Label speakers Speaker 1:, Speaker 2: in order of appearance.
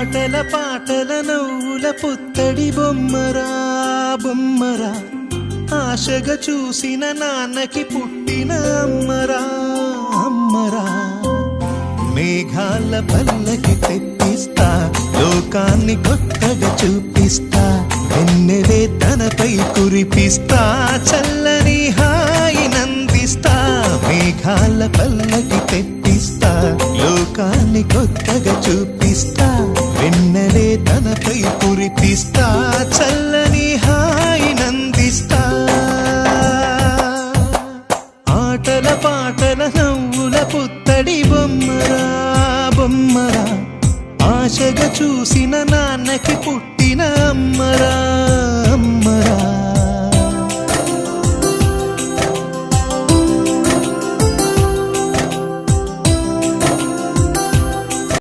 Speaker 1: ఆటల పాటల నవ్వుల పుత్తడి బొమ్మరా బొమ్మరా, ఆశగా చూసిన నాన్నకి పుట్టిన అమ్మరా అమ్మరా. మేఘాల పల్లకి తెప్పిస్తా, లోకాన్ని కొత్తగా చూపిస్తా, వెన్నెలే తనపై కురిపిస్తా, చల్లని హాయినందిస్తా. మేఘాల పల్లకి తెప్పిస్తా, లోకాన్ని కొత్తగా చూపిస్తా, వెన్నెలే తనపై కురిపిస్తా, చల్లని హాయినందిస్తా. ఆటల పాటల నవ్వుల పుత్తడి బొమ్మరా బొమ్మరా, ఆశగా చూసిన నాన్నకి పుట్టిన అమ్మరా అమ్మరా.